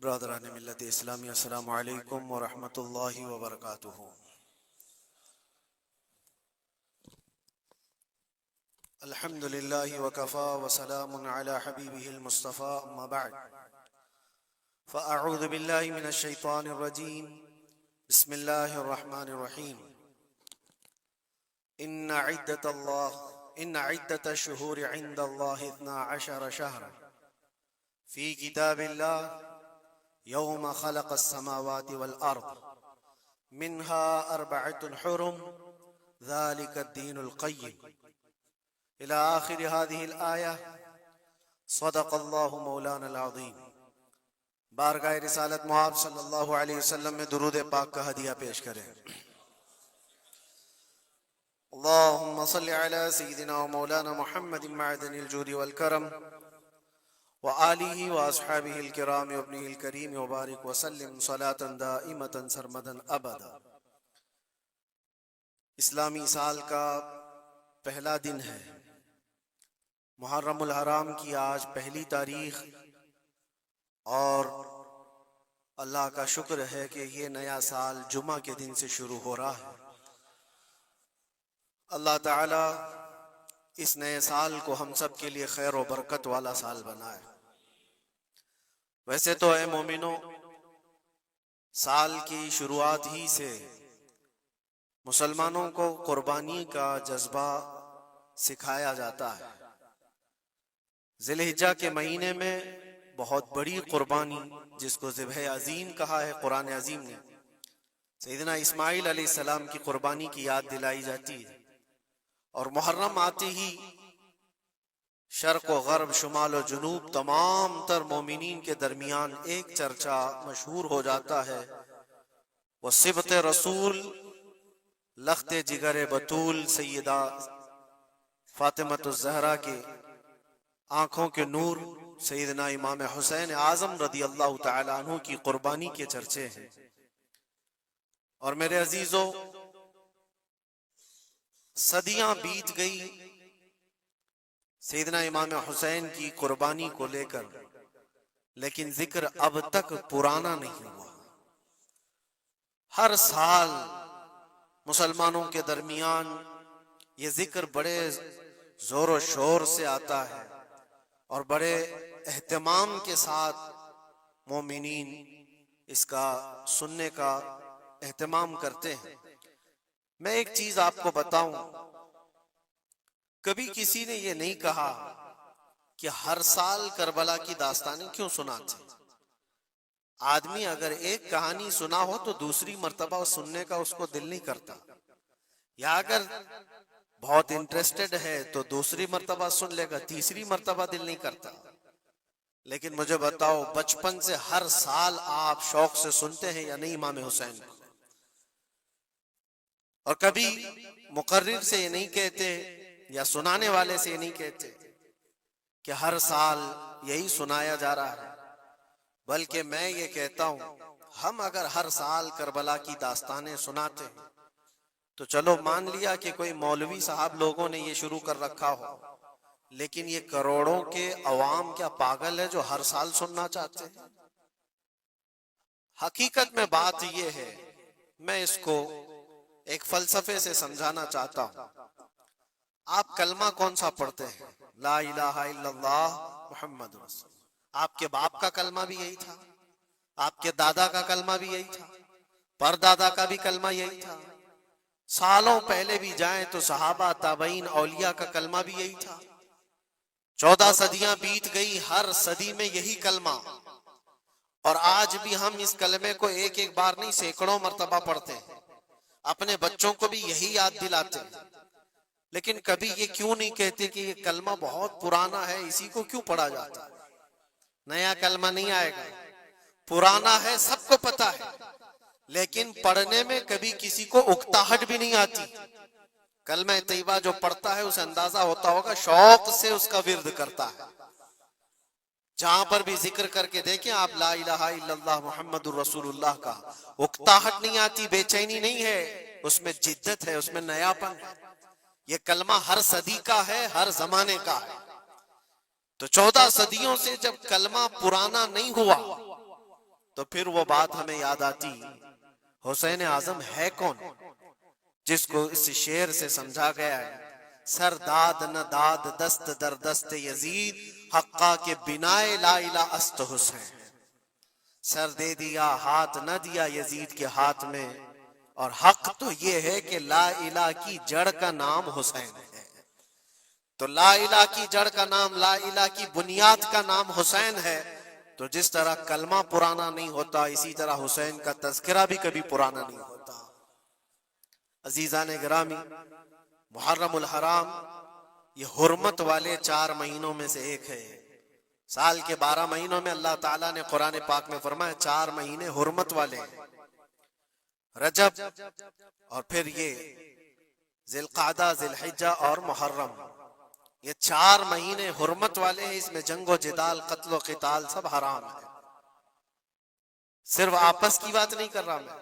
برادران ملت اسلامی، السلام علیکم ورحمۃ اللہ وبرکاتہ۔ الحمد للہ وکفا وسلام علی حبیبہ المصطفى، اما بعد فاعوذ باللہ من الشیطان الرجیم، بسم اللہ الرحمن الرحیم۔ ان عدت الشہور عند اللہ 12 شہرا فی کتاب اللہ یوم خلق السماوات والارض منها 4 حرم ذلك الدین القیم الى آخر هذه الآیہ۔ صدق اللہ مولانا العظیم۔ بارگاہ رسالت محاب صلی اللہ علیہ وسلم میں درود پاک کا ہدیہ پیش کریں۔ اللہم صل علی سیدنا و مولانا محمد معدن الجود والکرم وآلہ واصحابہ الکرام وابنہ الکریم وبارک وسلم صلاة دائمة سرمدا ابدا۔ اسلامی سال کا پہلا دن ہے، محرم الحرام کی آج پہلی تاریخ، اور اللہ کا شکر ہے کہ یہ نیا سال جمعہ کے دن سے شروع ہو رہا ہے۔ اللہ تعالی اس نئے سال کو ہم سب کے لیے خیر و برکت والا سال بنائے۔ ویسے تو اے مومنوں، سال کی شروعات ہی سے مسلمانوں کو قربانی کا جذبہ سکھایا جاتا ہے۔ ذی الحجہ کے مہینے میں بہت بڑی قربانی، جس کو ذبح عظیم کہا ہے قرآن عظیم نے، سیدنا اسماعیل علیہ السلام کی قربانی کی یاد دلائی جاتی ہے۔ اور محرم آتے ہی شرق و غرب، شمال و جنوب، تمام تر مومنین کے درمیان ایک چرچا مشہور ہو جاتا ہے، وہ صبت رسول، لخت جگر بطول سیدہ فاطمۃ الزہرا کے آنکھوں کے نور سیدنا امام حسین اعظم رضی اللہ تعالیٰ عنہ کی قربانی کے چرچے ہیں۔ اور میرے عزیزو، صدیاں بیت گئی سیدنا امام حسین کی قربانی کو لے کر، لیکن ذکر اب تک پرانا نہیں ہوا۔ ہر سال مسلمانوں کے درمیان یہ ذکر بڑے زور و شور سے آتا ہے، اور بڑے اہتمام کے ساتھ مومنین اس کا سننے کا اہتمام کرتے ہیں۔ میں ایک چیز آپ کو بتاؤں، کبھی کسی نے یہ نہیں کہا کہ ہر سال کربلا کی داستانیں کیوں سناتے ہیں۔ آدمی اگر ایک کہانی سنا ہو تو دوسری مرتبہ سننے کا اس کو دل نہیں کرتا، یا اگر بہت انٹرسٹڈ ہے تو دوسری مرتبہ سن لے گا، تیسری مرتبہ دل نہیں کرتا۔ لیکن مجھے بتاؤ، بچپن سے ہر سال آپ شوق سے سنتے ہیں یا نہیں امام حسین کو؟ اور کبھی مقرر سے یہ نہیں کہتے یا سنانے والے سے یہ نہیں کہتے کہ ہر سال یہی سنایا جا رہا ہے، بلکہ میں یہ کہتا ہوں، ہم اگر ہر سال کربلا کی داستانیں سناتے ہیں تو چلو مان لیا کہ کوئی مولوی صاحب لوگوں نے یہ شروع کر رکھا ہو، لیکن یہ کروڑوں کے عوام کیا پاگل ہے جو ہر سال سننا چاہتے ہیں؟ حقیقت میں بات یہ ہے، میں اس کو ایک فلسفے سے سمجھانا چاہتا ہوں۔ آپ کلمہ کون سا پڑھتے ہیں؟ لا الہ الا اللہ محمد رسول۔ آپ کے باپ کا کلمہ بھی یہی تھا، آپ کے دادا کا کلمہ بھی یہی تھا، پردادا کا بھی کلمہ یہی تھا، سالوں پہلے بھی جائیں تو صحابہ، تابعین، اولیاء کا کلمہ بھی یہی تھا۔ 14 صدیاں بیت گئی، ہر صدی میں یہی کلمہ، اور آج بھی ہم اس کلمے کو ایک ایک بار نہیں، سینکڑوں مرتبہ پڑھتے ہیں، اپنے بچوں کو بھی یہی یاد دلاتے ہیں۔ لیکن کبھی یہ کیوں نہیں کہتے کہ یہ کلمہ بہت پرانا ہے، اسی کو کیوں پڑھا جاتا ہے؟ نیا کلمہ نہیں آئے گا، پرانا ہے، سب کو پتا ہے، لیکن پڑھنے میں کبھی کسی کو اکتاہٹ بھی نہیں آتی۔ کلمہ طیبہ جو پڑھتا ہے اسے اندازہ ہوتا ہوگا شوق سے اس کا ورد کرتا ہے۔ جہاں پر بھی ذکر کر کے دیکھیں آپ لا الہ الا اللہ محمد الرسول اللہ کا، اکتاہٹ نہیں آتی، بے چینی نہیں ہے، اس میں جدت ہے، اس میں نیا پن ہے۔ یہ کلمہ ہر صدی کا ہے، ہر زمانے کا ہے۔ تو 14 صدیوں سے جب کلمہ پرانا نہیں ہوا تو پھر وہ بات ہمیں یاد آتی، حسین اعظم ہے کون جس کو اس شعر سے سمجھا گیا ہے، سر داد نہ داد دست در دست یزید، حقا کے بنائے لا الہ است حسین، سر دے دیا ہاتھ نہ دیا یزید کے ہاتھ میں، اور حق تو یہ ہے کہ لا الہ کی جڑ کا نام حسین ہے۔ تو لا الہ کی جڑ کا نام، لا الہ کی بنیاد کا نام حسین ہے، تو جس طرح کلمہ پرانا نہیں ہوتا اسی طرح حسین کا تذکرہ بھی کبھی پرانا نہیں ہوتا۔ عزیزان گرامی، محرم الحرام یہ حرمت والے 4 مہینوں میں سے ایک ہے۔ سال کے 12 مہینوں میں اللہ تعالیٰ نے قرآن پاک میں فرمایا 4 مہینے حرمت والے ہیں، رجب اور پھر یہ ذی القعدہ، ذی الحجہ اور محرم، یہ 4 مہینے حرمت والے ہیں۔ اس میں جنگ و جدال، قتل و قتال سب حرام ہے۔ صرف آپس کی بات نہیں کر رہا میں،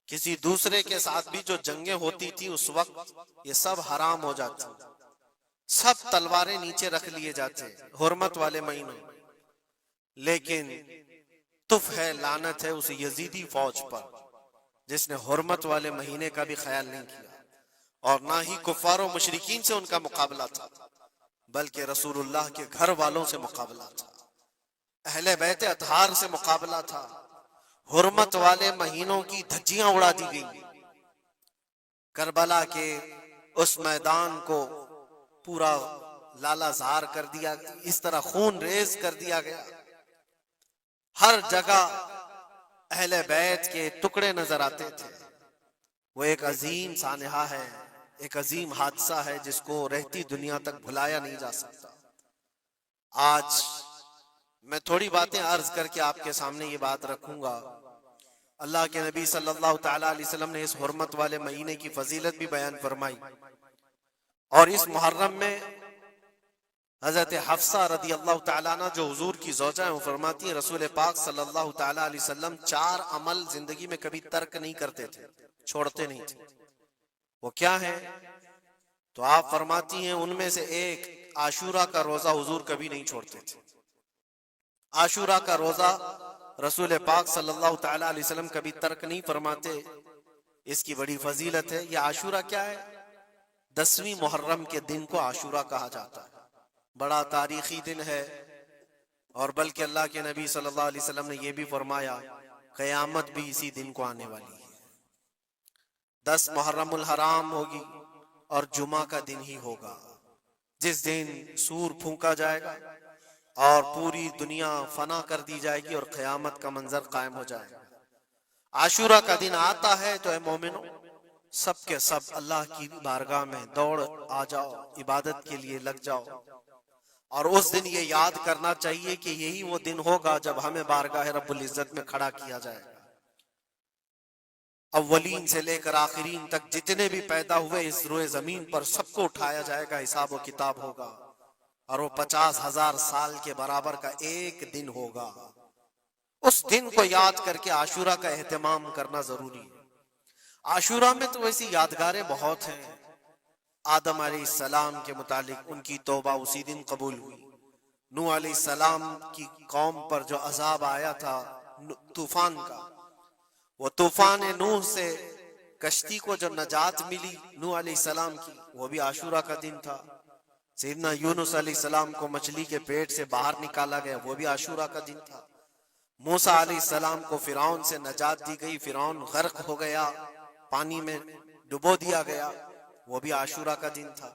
کسی دوسرے کے ساتھ بھی جو جنگیں ہوتی تھی اس وقت یہ سب حرام ہو جاتی، سب تلواریں نیچے رکھ لیے جاتے حرمت والے مہینوں۔ لیکن تف ہے، لعنت ہے اس یزیدی فوج پر جس نے حرمت والے مہینے کا بھی خیال نہیں کیا، اور نہ ہی کفار و مشرکین سے ان کا مقابلہ تھا، بلکہ رسول اللہ کے گھر والوں سے مقابلہ تھا، اہل بیت اطہار سے مقابلہ تھا۔ حرمت والے مہینوں کی دھجیاں اڑا دی گئی، کربلا کے اس میدان کو پورا لالا زار کر دیا، اس طرح خون ریز کر دیا گیا، ہر جگہ اہل بیت کے ٹکڑے نظر آتے تھے۔ وہ ایک عظیم سانحہ ہے، ایک عظیم حادثہ ہے جس کو رہتی دنیا تک بھلایا نہیں جا سکتا۔ آج میں تھوڑی باتیں عرض کر کے آپ کے سامنے یہ بات رکھوں گا۔ اللہ کے نبی صلی اللہ تعالیٰ علیہ وسلم نے اس حرمت والے مہینے کی فضیلت بھی بیان فرمائی، اور اس محرم میں حضرت حفصہ رضی اللہ تعالیٰ عنہ جو حضور کی زوجہ ہیں، وہ فرماتی ہیں رسول پاک صلی اللہ تعالیٰ علیہ وسلم 4 عمل زندگی میں کبھی ترک نہیں کرتے تھے، چھوڑتے نہیں تھے۔ وہ کیا ہے؟ تو آپ فرماتی ہیں ان میں سے ایک عاشورہ کا روزہ حضور کبھی نہیں چھوڑتے تھے۔ عاشورہ کا روزہ رسول پاک صلی اللہ تعالیٰ علیہ وسلم کبھی ترک نہیں فرماتے، اس کی بڑی فضیلت ہے۔ یہ عاشورہ کیا ہے؟ 10ویں محرم کے دن کو عاشورہ کہا جاتا ہے، بڑا تاریخی دن ہے، اور بلکہ اللہ کے نبی صلی اللہ علیہ وسلم نے یہ بھی فرمایا قیامت بھی اسی دن کو آنے والی ہے۔ 10 محرم الحرام ہوگی اور جمعہ کا دن ہی ہوگا جس دن سور پھونکا جائے گا اور پوری دنیا فنا کر دی جائے گی اور قیامت کا منظر قائم ہو جائے گا۔ عاشورہ کا دن آتا ہے تو اے مومنوں سب کے سب اللہ کی بارگاہ میں دوڑ آ جاؤ، عبادت کے لیے لگ جاؤ، اور اس دن یہ یاد کرنا چاہیے کہ یہی وہ دن ہوگا جب ہمیں بارگاہ رب العزت میں کھڑا کیا جائے گا۔ اولین سے لے کر آخرین تک جتنے بھی پیدا ہوئے اس روئے زمین پر سب کو اٹھایا جائے گا، حساب و کتاب ہوگا، اور وہ 50,000 سال کے برابر کا ایک دن ہوگا۔ اس دن کو یاد کر کے عاشورہ کا اہتمام کرنا ضروری ہے۔ عاشورہ میں تو ویسی یادگاریں بہت ہیں۔ آدم علیہ السلام کے متعلق ان کی توبہ اسی دن قبول ہوئی۔ نوح علیہ السلام کی قوم پر جو عذاب آیا تھا طوفان کا، وہ طوفان نوح سے کشتی کو جو نجات ملی نوح علیہ السلام کی، وہ بھی عاشورہ کا دن تھا۔ سیدنا یونس علیہ السلام کو مچھلی کے پیٹ سے باہر نکالا گیا، وہ بھی عاشورہ کا دن تھا۔ موسیٰ علیہ السلام کو فرعون سے نجات دی گئی، فرعون غرق ہو گیا، پانی میں ڈبو دیا گیا، وہ بھی عاشورہ کا دن تھا۔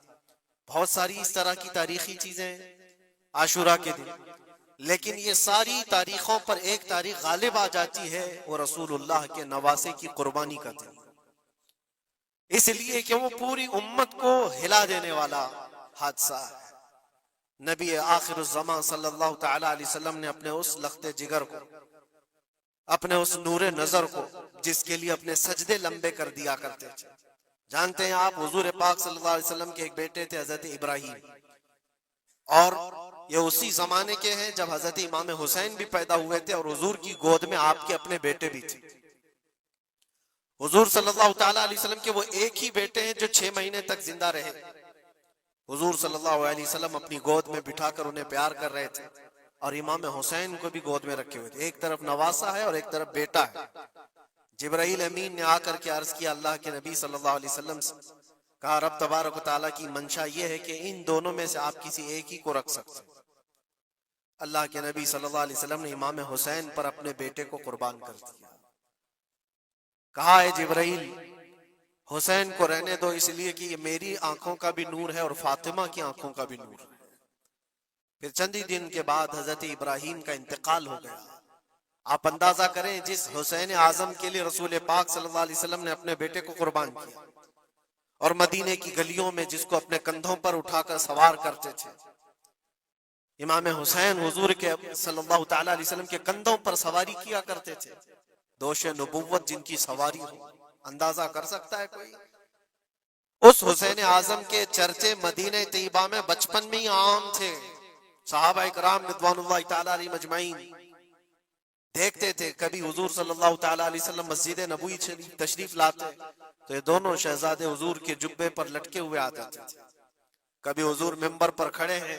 بہت ساری اس طرح کی تاریخی چیزیں عاشورہ کے دن، لیکن یہ ساری تاریخوں پر ایک تاریخ غالب آ جاتی ہے، وہ رسول اللہ کے نواسے کی قربانی کا دن، اس لیے کہ وہ پوری امت کو ہلا دینے والا حادثہ ہے۔ نبی آخر الزمان صلی اللہ تعالی علیہ وسلم نے اپنے اس لخت جگر کو، اپنے اس نور نظر کو، جس کے لیے اپنے سجدے لمبے کر دیا کرتے تھے، جانتے ہیں آپ حضور پاک صلی اللہ علیہ وسلم کے ایک بیٹے تھے حضرت ابراہیم، اور یہ اسی زمانے کے ہیں جب حضرت امام حسین بھی پیدا ہوئے تھے، اور حضور کی گود میں آپ کے اپنے بیٹے بھی تھے۔ حضور صلی اللہ تعالی علیہ وسلم کے وہ ایک ہی بیٹے ہیں جو 6 مہینے تک زندہ رہے۔ حضور صلی اللہ علیہ وسلم اپنی گود میں بٹھا کر انہیں پیار کر رہے تھے، اور امام حسین کو بھی گود میں رکھے ہوئے تھے. ایک طرف نواسا ہے اور ایک طرف بیٹا ہے. جبرائیل امین نے آ کر کے عرض کیا اللہ کے نبی صلی اللہ علیہ وسلم سے, کہا رب تبارک و تعالیٰ کی منشا یہ ہے کہ ان دونوں میں سے آپ کسی ایک ہی کو رکھ سکتے. اللہ کے نبی صلی اللہ علیہ وسلم نے امام حسین پر اپنے بیٹے کو قربان کر دیا. کہا اے جبرائیل, حسین کو رہنے دو, اس لیے کہ یہ میری آنکھوں کا بھی نور ہے اور فاطمہ کی آنکھوں کا بھی نور ہے. پھر چند ہی دن کے بعد حضرت ابراہیم کا انتقال ہو گیا. آپ اندازہ کریں جس حسین اعظم کے لیے رسول پاک صلی اللہ علیہ وسلم نے اپنے بیٹے کو قربان کیا, اور مدینے کی گلیوں میں جس کو اپنے کندھوں پر اٹھا کر سوار کرتے تھے, امام حسین حضور کے صلی اللہ تعالی علیہ وسلم کے کندھوں پر سواری کیا کرتے تھے. دوش نبوت جن کی سواری ہو, اندازہ کر سکتا ہے کوئی؟ اس حسین اعظم کے چرچے مدینہ طیبہ میں بچپن میں ہی عام تھے. صحابہ اکرام رضوان اللہ تعالی علیہ مجمعین دیکھتے تھے, کبھی حضور صلی اللہ تعالی علیہ وسلم مسجد نبوی تشریف لاتے تو یہ دونوں شہزادے حضور کے جبے پر لٹکے ہوئے آتے تھے. کبھی حضور منبر پر کھڑے ہیں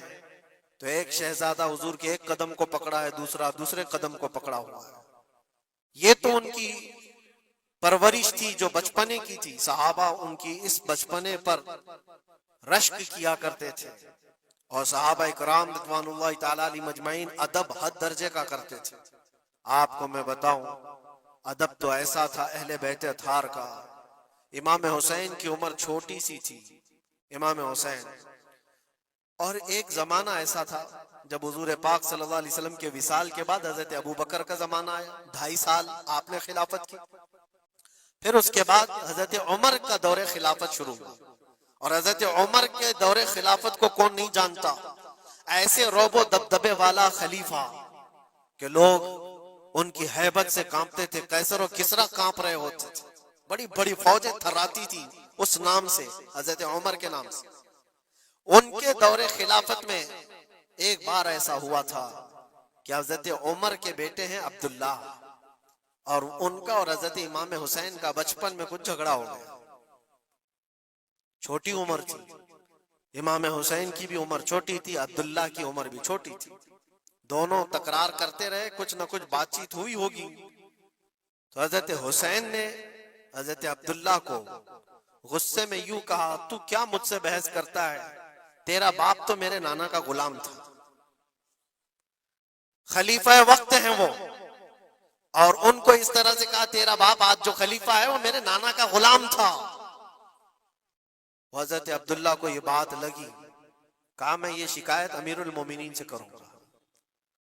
تو ایک شہزادہ حضور کے ایک قدم کو پکڑا ہے, دوسرا دوسرے قدم کو پکڑا ہوا ہے. یہ تو ان کی پرورش تھی جو بچپنے کی تھی. صحابہ ان کی اس بچپنے پر رشک کیا کرتے تھے, اور صحابہ اکرام رضوان اللہ تعالی علیہ مجمعین ادب حد درجے کا کرتے تھے. آپ کو میں بتاؤں, ادب تو ایسا تھا اہل بیت اطہار کا. امام حسین کی عمر چھوٹی سی تھی, امام حسین, اور ایک زمانہ ایسا تھا جب حضور پاک صلی اللہ علیہ وسلم کے وصال کے بعد حضرت ابو بکر کا زمانہ آیا, 2.5 سال آپ نے خلافت کی. پھر اس کے بعد حضرت عمر کا دور خلافت شروع ہوا, اور حضرت عمر کے دور خلافت کو کون نہیں جانتا؟ ایسے روب و دبدبے والا خلیفہ کہ لوگ ان کی ہیبت سے کانپتے تھے. قیصر و کسریٰ کانپ رہے ہوتے تھے, بڑی بڑی فوجیں تھراتی تھی اس نام سے, حضرت عمر کے نام سے. ان کے دور خلافت میں ایک بار ایسا ہوا تھا کہ حضرت عمر کے بیٹے ہیں عبداللہ, اور ان کا اور حضرت امام حسین کا بچپن میں کچھ جھگڑا ہو گیا. چھوٹی عمر تھی, امام حسین کی بھی عمر چھوٹی تھی, عبداللہ کی عمر بھی چھوٹی تھی. دونوں تکرار کرتے رہے, کچھ نہ کچھ بات چیت ہوئی ہوگی. تو حضرت حسین نے حضرت عبداللہ کو غصے میں یوں کہا, تو کیا مجھ سے بحث کرتا ہے؟ تیرا باپ تو میرے نانا کا غلام تھا, خلیفہ وقت ہیں وہ, اور ان کو اس طرح سے کہا تیرا باپ آج جو خلیفہ ہے وہ میرے نانا کا غلام تھا. حضرت عبداللہ کو یہ بات لگی, کہا میں یہ شکایت امیر المومنین سے کروں گا.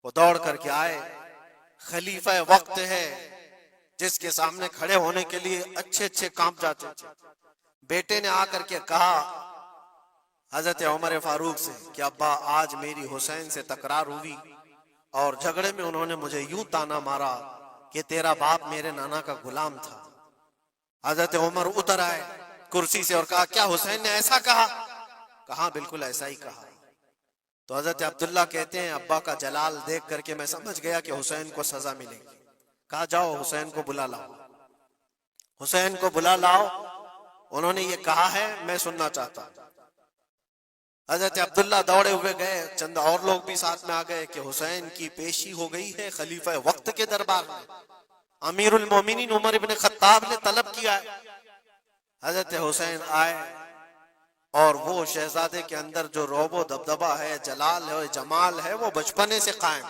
وہ دوڑ کر کے آئے, خلیفہ وقت ہے جس کے سامنے کھڑے ہونے کے لیے اچھے اچھے کانپ جاتے تھے. بیٹے نے آ کر کے کہا حضرت عمر فاروق سے کہ ابا آج میری حسین سے تکرار ہوئی, اور جھگڑے میں انہوں نے مجھے یوں تانا مارا کہ تیرا باپ میرے نانا کا غلام تھا. حضرت عمر اتر آئے کرسی سے اور کہا کیا حسین نے ایسا کہا؟ کہا بالکل ایسا ہی کہا. تو حضرت عبداللہ کہتے ہیں ابا کا جلال دیکھ کر کے میں سمجھ گیا کہ حسین کو سزا ملے گی. کہا جاؤ حسین کو بلا لاؤ, حسین کو بلا لاؤ, انہوں نے یہ کہا ہے میں سننا چاہتا ہوں. حضرت عبداللہ دوڑے ہوئے گئے, چند اور لوگ بھی ساتھ میں آ گئے کہ حسین کی پیشی ہو گئی ہے خلیفہ وقت کے دربار میں, امیر المومنین عمر ابن خطاب نے طلب کیا ہے. حضرت حسین آئے, اور وہ شہزادے کے اندر جو روب و دبدبہ ہے, جلال ہے, جمال ہے, وہ بچپنے سے قائم.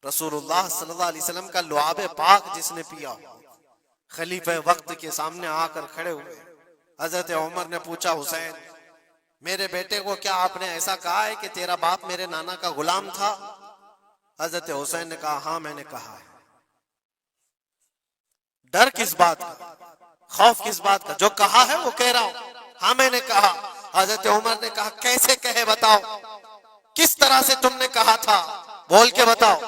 رسول اللہ صلی اللہ علیہ وسلم کا لعاب پاک جس نے پیا, خلیفہ وقت کے سامنے آ کر کھڑے ہوئے. حضرت عمر نے پوچھا حسین میرے بیٹے کو کیا آپ نے ایسا کہا ہے کہ تیرا باپ میرے نانا کا غلام تھا؟ حضرت حسین نے کہا ہاں میں نے کہا ہے. ڈر کس بات کا, خوف کس بات کا؟ جو کہا ہے وہ کہہ رہا ہوں, ہاں میں نے کہا. حضرت عمر نے کہا کیسے کہے بتاؤ, کس طرح سے تم نے کہا تھا, بول کے بتاؤ.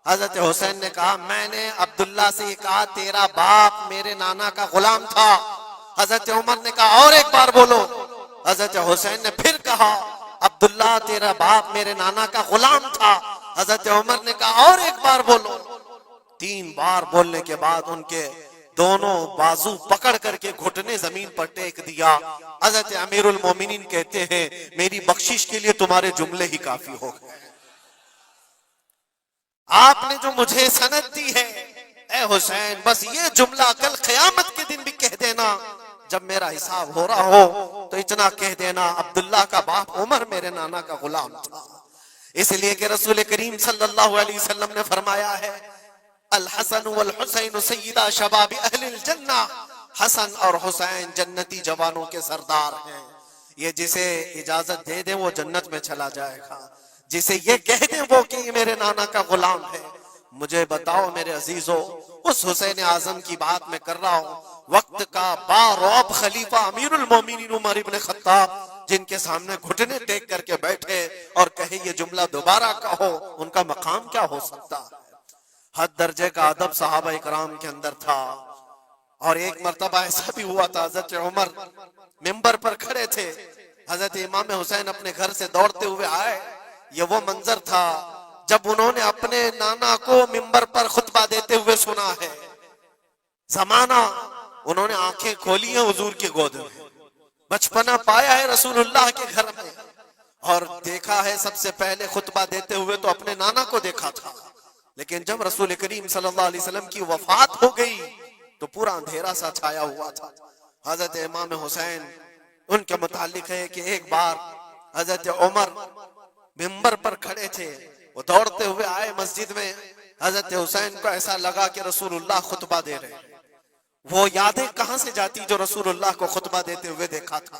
حضرت حسین نے کہا میں نے عبداللہ سے یہ کہا تیرا باپ میرے نانا کا غلام تھا. حضرت عمر نے کہا اور ایک بار بولو. حضرت حسین نے پھر کہا عبداللہ تیرا باپ میرے نانا کا غلام تھا. حضرت عمر نے کہا اور ایک بار بولو. 3 بار بولنے کے بعد ان کے دونوں بازو پکڑ کر کے گھٹنے زمین پر ٹیک دیا. حضرت امیر المومنین کہتے ہیں میری بخشش کے لیے تمہارے جملے ہی کافی ہو گئے. آپ نے جو مجھے سند دی ہے اے حسین، بس یہ جملہ کل قیامت کے دن بھی کہہ دینا، جب میرا حساب ہو رہا ہو تو اتنا کہہ دینا عبداللہ کا باپ عمر میرے نانا کا غلام تھا۔ اس لیے کہ رسول کریم صلی اللہ علیہ وسلم نے فرمایا ہے الحسن والحسین سیدہ شباب اہل الجنہ، حسن اور حسین جنتی جوانوں کے سردار ہیں۔ یہ جسے اجازت دے دیں وہ جنت میں چلا جائے گا، جسے یہ کہہ دیں وہ کہ یہ میرے نانا کا غلام ہے۔ مجھے بتاؤ میرے عزیزو، اس حسین اعظم کی بات میں کر رہا ہوں، وقت کا باروب خلیفہ امیر المومنین عمر ابن خطاب، جن کے سامنے گھٹنے ٹیک کر کے بیٹھے اور کہے یہ جملہ دوبارہ کہو، ان کا مقام کیا ہو سکتا ہے؟ حد درجے کا ادب صحابہ اکرام کے اندر تھا۔ اور ایک مرتبہ ایسا بھی ہوا تھا، حضرت عمر ممبر پر کھڑے تھے، حضرت امام حسین اپنے گھر سے دوڑتے ہوئے آئے۔ یہ وہ منظر تھا جب انہوں نے اپنے نانا کو ممبر پر خطبہ دیتے ہوئے سنا ہے۔ زمانہ انہوں نے آنکھیں کھولی ہیں حضور کی گود میں، بچپنا پایا ہے رسول اللہ کے گھر میں، اور دیکھا ہے سب سے پہلے خطبہ دیتے ہوئے تو اپنے نانا کو دیکھا تھا، لیکن جب رسول کریم صلی اللہ علیہ وسلم کی وفات ہو گئی تو پورا اندھیرا سا چھایا ہوا تھا۔ حضرت امام حسین ان کے متعلق ہے کہ ایک بار حضرت عمر ممبر پر کھڑے تھے، وہ دوڑتے ہوئے آئے مسجد میں، حضرت حسین کو ایسا لگا کہ رسول اللہ خطبہ دے رہے ہیں۔ وہ یادیں کہاں سے جاتی جو رسول اللہ کو خطبہ دیتے ہوئے دیکھا تھا۔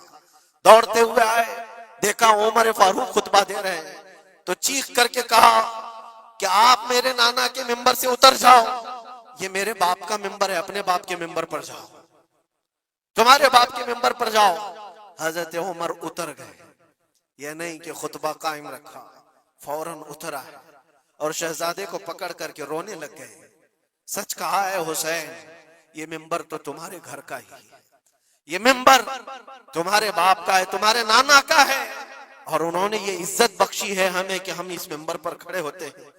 دوڑتے ہوئے آئے، دیکھا عمر فاروق خطبہ دے رہے ہیں، تو چیخ کر کے کہا کہ آپ میرے نانا کے ممبر سے اتر جاؤ، یہ میرے باپ کا ممبر ہے، اپنے باپ کے ممبر پر جاؤ، تمہارے باپ کے ممبر پر جاؤ۔ حضرت عمر اتر گئے، یہ نہیں کہ خطبہ قائم رکھا، فوراً اترا اور شہزادے کو پکڑ کر کے رونے لگ گئے۔ سچ کہا ہے حسین، یہ ممبر تو تمہارے گھر کا ہی ہے، یہ ممبر تمہارے باپ کا ہے، تمہارے نانا کا ہے، اور انہوں نے یہ عزت بخشی ہے ہمیں کہ ہم اس ممبر پر کھڑے ہوتے ہیں۔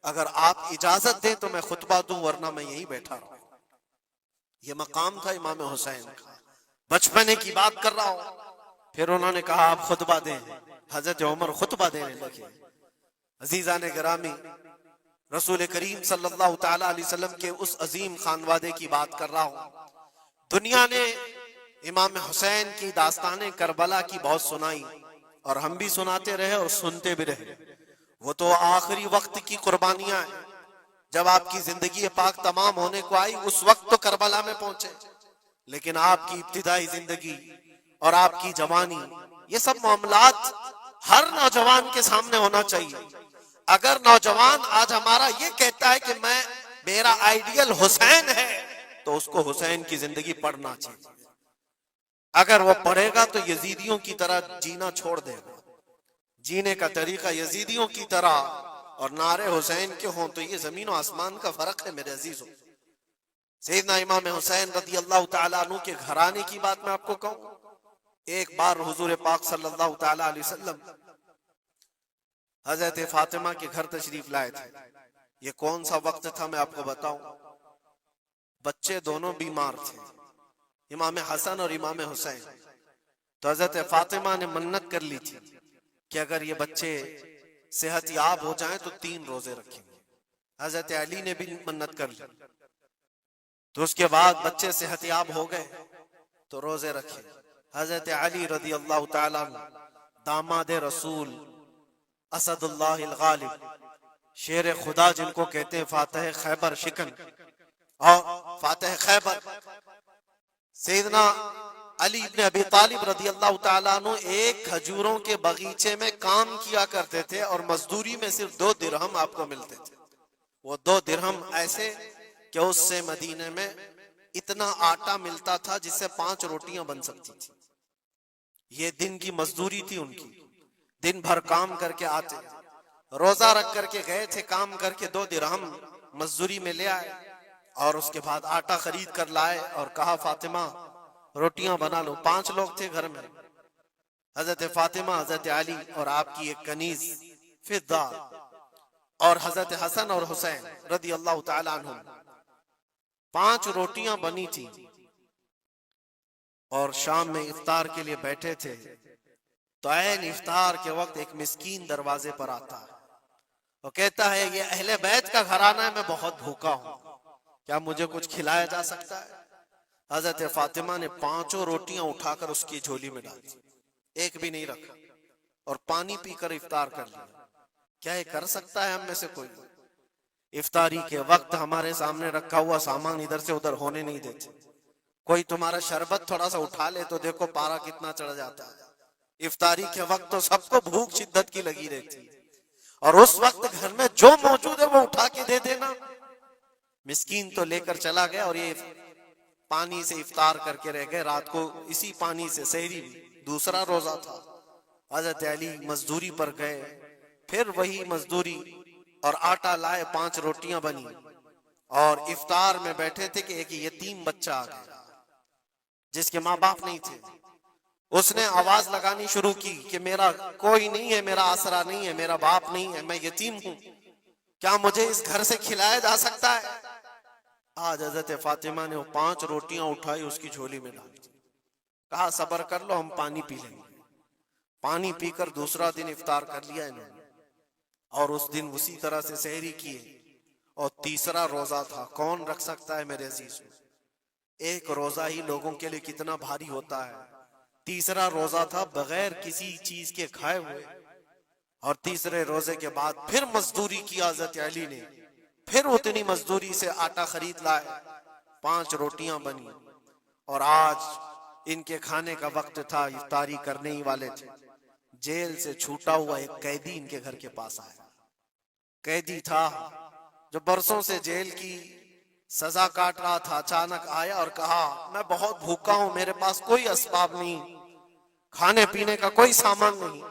اگر آپ اجازت دیں تو میں خطبہ دوں، ورنہ میں یہیں بیٹھا رہوں۔ یہ مقام تھا امام حسین کا، بچپنے کی بات کر رہا ہوں۔ پھر انہوں نے کہا آپ خطبہ دیں، حضرت عمر خطبہ دینے لگے۔ عزیزان گرامی، رسول کریم صلی اللہ تعالی علیہ وسلم کے اس عظیم خانوادے کی بات کر رہا ہوں۔ دنیا نے امام حسین کی داستانیں کربلا کی بہت سنائی، اور ہم بھی سناتے رہے اور سنتے بھی رہے۔ وہ تو آخری وقت کی قربانیاں ہیں، جب آپ کی زندگی پاک تمام ہونے کو آئی اس وقت تو کربلا میں پہنچے، لیکن آپ کی ابتدائی زندگی اور آپ کی جوانی، یہ سب معاملات ہر نوجوان کے سامنے ہونا چاہیے۔ اگر نوجوان آج ہمارا یہ کہتا ہے کہ میرا آئیڈیل حسین ہے، تو اس کو حسین کی زندگی پڑھنا چاہیے۔ اگر وہ پڑھے گا تو یزیدیوں کی طرح جینا چھوڑ دے گا، جینے کا طریقہ یزیدیوں کی طرح اور نعرے حسین کے ہوں تو یہ زمین و آسمان کا فرق ہے میرے عزیزوں۔ سیدنا امام حسین رضی اللہ تعالیٰ عنہ کے گھرانے کی بات میں آپ کو کہوں، ایک بار حضور پاک صلی اللہ تعالیٰ علیہ وسلم حضرت فاطمہ کے گھر تشریف لائے تھے۔ یہ کون سا وقت تھا میں آپ کو بتاؤں، بچے دونوں بیمار تھے، امام حسن اور امام حسین۔ تو حضرت فاطمہ نے منت کر لی تھی کہ اگر یہ بچے صحت یاب ہو جائیں تو 3 روزے رکھیں گے۔ حضرت علی نے بھی منت کر لی، تو اس کے بعد بچے صحت یاب ہو گئے تو روزے رکھے۔ حضرت علی رضی اللہ تعالیٰ عنہ، داماد رسول، اسد اللہ الغالب، شیر خدا جن کو کہتے ہیں، فاتح خیبر شکن اور فاتح خیبر، سیدنا علی ابن ابی طالب رضی اللہ تعالیٰ عنہ ایک کھجوروں کے باغیچے میں کام کیا کرتے تھے، اور مزدوری میں صرف 2 درہم آپ کو ملتے تھے۔ وہ 2 درہم ایسے کہ اس سے مدینے میں اتنا آٹا ملتا تھا جس سے 5 روٹیاں بن سکتی تھی۔ یہ دن کی مزدوری تھی ان کی، دن بھر کام کر کے آتے، روزہ رکھ کر کے گئے تھے، کام کر کے 2 درہم مزدوری میں لے آئے، اور اس کے بعد آٹا خرید کر لائے اور کہا فاطمہ روٹیاں بنا لو۔ 5 لوگ تھے گھر میں، حضرت فاطمہ، حضرت علی اور آپ کی ایک کنیز فضہ، اور حضرت حسن اور حسین رضی اللہ تعالیٰ عنہم۔ 5 روٹیاں بنی تھی، اور شام میں افطار کے لیے بیٹھے تھے، تو عین افطار کے وقت ایک مسکین دروازے پر آتا ہے، وہ کہتا ہے یہ اہل بیت کا گھرانہ ہے، میں بہت بھوکا ہوں، کیا مجھے کچھ کھلایا جا سکتا ہے؟ حضرت فاطمہ نے 5 روٹیاں اٹھا کر اس کی جھولی میں ڈال دی، ایک بھی نہیں رکھا، اور پانی پی کر افطار کر لیا۔ کیا یہ کر سکتا ہے ہم میں سے کوئی؟ افطاری کے وقت ہمارے سامنے رکھا ہوا سامان ادھر سے ادھر ہونے نہیں دیتے۔ کوئی تمہارا شربت تھوڑا سا اٹھا لے تو دیکھو پارا کتنا چڑھ جاتا ہے۔ افطاری کے وقت تو سب کو بھوک شدت کی لگی رہتی ہے، اور اس وقت گھر میں جو موجود ہے وہ اٹھا کے دے دینا۔ مسکین تو لے کر چلا گیا، اور یہ پانی سے افطار کر کے رہ گئے، رات کو اسی پانی سے سحری بھی، دوسرا روزہ تھا۔ حضرت علی مزدوری پر گئے، پھر وہی مزدوری، اور آٹا لائے، 5 روٹیاں بنی، اور افطار میں بیٹھے تھے کہ ایک یتیم بچہ آ گیا جس کے ماں باپ نہیں تھے۔ اس نے آواز لگانی شروع کی کہ میرا کوئی نہیں ہے، میرا آسرا نہیں ہے، میرا باپ نہیں ہے، میں یتیم ہوں، کیا مجھے اس گھر سے کھلایا جا سکتا ہے؟ آج حضرت فاطمہ نے وہ 5 روٹیاں اٹھائی، اس کی جھولی میں ڈال دی، کہا صبر کر لو، ہم پانی پی لیں گے۔ پانی پی کر دوسرا دن افطار کر لیا انہوں نے، اور اس دن اسی طرح سے سحری کیے، اور تیسرا روزہ تھا۔ کون رکھ سکتا ہے میرے عزیز؟ ایک روزہ ہی لوگوں کے لیے کتنا بھاری ہوتا ہے، تیسرا روزہ تھا بغیر کسی چیز کے کھائے ہوئے، اور تیسرے روزے کے بعد پھر مزدوری کی حضرت علی نے، پھر اتنی مزدوری سے آٹا خرید لائے، 5 روٹیاں بنی، اور آج ان کے کھانے کا وقت تھا، افطاری کرنے ہی والے تھے۔ جیل سے چھوٹا ہوا ایک قیدی ان کے گھر کے پاس آیا، قیدی تھا جو برسوں سے جیل کی سزا کاٹ رہا تھا، اچانک آیا اور کہا میں بہت بھوکا ہوں، میرے پاس کوئی اسباب نہیں، کھانے پینے کا کوئی سامان نہیں،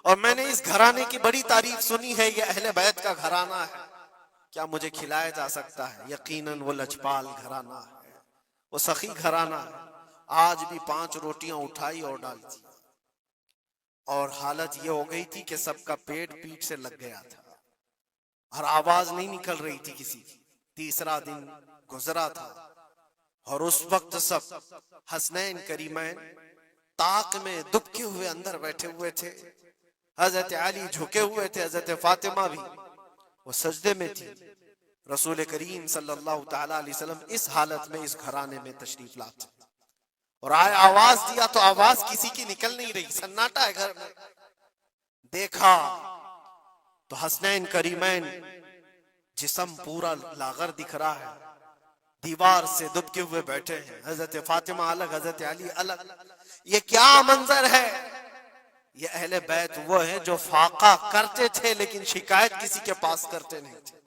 اور میں نے اس گھرانے کی بڑی تعریف سنی ہے، یہ اہل بیت کا گھرانہ ہے، کیا مجھے کھلایا جا سکتا ہے؟ یقیناً وہ لجپال گھرانہ ہے، وہ سخی گھرانہ ہے۔ آج بھی 5 روٹیاں اٹھائی اور ڈال دی، اور حالت یہ ہو گئی تھی کہ سب کا پیٹ پیٹ سے لگ گیا تھا، اور آواز نہیں نکل رہی تھی کسی کی۔ تیسرا دن گزرا تھا، اور اس وقت سب حسنین کریمین طاق میں دبکے ہوئے اندر بیٹھے ہوئے تھے، حضرت علی جھکے ہوئے تھے، حضرت فاطمہ بھی وہ سجدے میں تھی۔ رسول کریم صلی اللہ تعالی علیہ وسلم اس حالت میں اس گھرانے میں تشریف لاتے، اور آئے، آواز دیا تو آواز کسی کی نکل نہیں رہی، سناٹا ہے گھر میں۔ دیکھا تو حسنین کریمین جسم پورا لاغر دکھ رہا ہے، دیوار سے دبکے ہوئے بیٹھے ہیں، حضرت فاطمہ الگ، حضرت علی الگ۔ یہ کیا منظر ہے؟ یہ اہل بیت وہ ہے جو فاقہ کرتے تھے لیکن شکایت کسی کے پاس کرتے نہیں تھے۔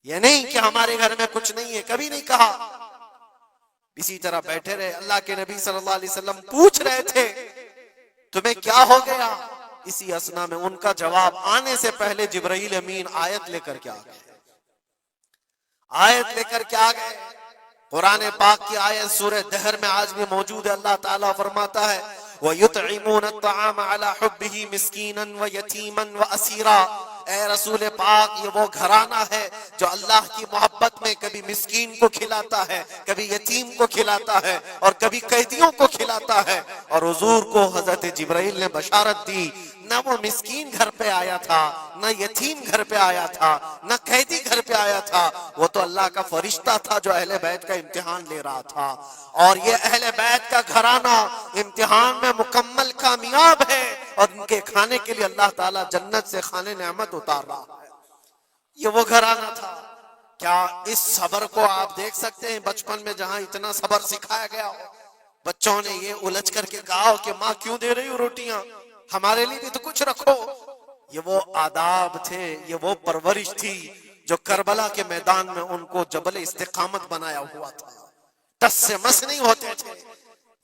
یہ نہیں کہ ہمارے گھر میں کچھ نہیں ہے، کبھی نہیں کہا، اسی طرح بیٹھے رہے۔ اللہ کے نبی صلی اللہ علیہ وسلم پوچھ رہے تھے تمہیں کیا ہو گیا؟ اسی اسنا میں ان کا جواب آنے سے پہلے جبرائیل امین آیت لے کر کے آ گئے، آیت لے کر کے آ گئے۔ قرآن پاک کی آیت سورہ دہر میں آج بھی موجود ہے، اللہ تعالیٰ فرماتا ہے وَيُطْعِمُونَ الطَّعَامَ عَلَى حُبِّهِ مِسْكِينًا وَيَتِيمًا وَأَسِيرًا۔ اے رسول پاک، یہ وہ گھرانہ ہے جو اللہ کی محبت میں کبھی مسکین کو کھلاتا ہے، کبھی یتیم کو کھلاتا ہے، اور کبھی قیدیوں کو کھلاتا ہے۔ اور حضور کو حضرت جبرائیل نے بشارت دی، نہ وہ مسکین گھر پہ آیا تھا، نہ یتیم گھر پہ آیا تھا، نہ قیدی گھر پہ آیا تھا، وہ تو اللہ کا فرشتہ تھا جو اہل بیت کا امتحان لے رہا تھا۔ اور یہ اہل بیت کا گھرانہ امتحان میں مکمل کامیاب ہے، اور ان کے کھانے کے لیے اللہ تعالیٰ جنت سے کھانے نعمت اتار رہا ہے۔ یہ وہ گھرانہ تھا۔ کیا اس صبر کو آپ دیکھ سکتے ہیں بچپن میں جہاں اتنا صبر سکھایا گیا ہو؟ بچوں نے یہ الجھ کر کے کہا ہو کہ ماں کیوں دے رہی ہو روٹیاں، ہمارے لیے بھی تو کچھ رکھو۔ یہ وہ آداب تھے، یہ وہ پرورش تھی جو کربلا کے میدان میں ان کو جبل استقامت بنایا ہوا تھا۔ ٹس سے مس نہیں ہوتے تھے،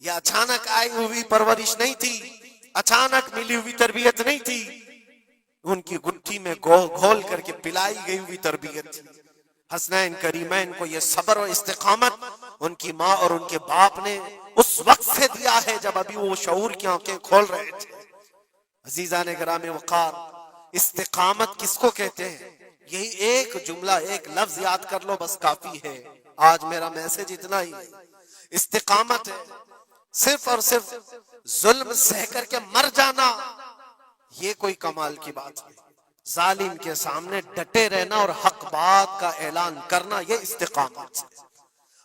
یہ اچانک آئی ہوئی پرورش نہیں تھی، اچانک ملی ہوئی تربیت نہیں تھی، ان کی گٹھی میں گھول کر کے پلائی گئی ہوئی تربیت تھی۔ حسنین کریمین کو یہ صبر و استقامت ان کی ماں اور ان کے باپ نے اس وقت سے دیا ہے جب ابھی وہ شعور کی آنکھیں کھول رہے تھے۔ عزیزان گرامی وقار، استقامت کس کو کہتے ہیں؟ یہی ایک جملہ، ایک لفظ یاد کر لو، بس کافی ہے۔ آج میرا میسج اتنا ہی ہے، استقامت ہے صرف اور صرف ظلم سہ کر کے مر جانا، یہ کوئی کمال کی بات نہیں۔ ظالم کے سامنے ڈٹے رہنا اور حق بات کا اعلان کرنا، یہ استقامت ہے۔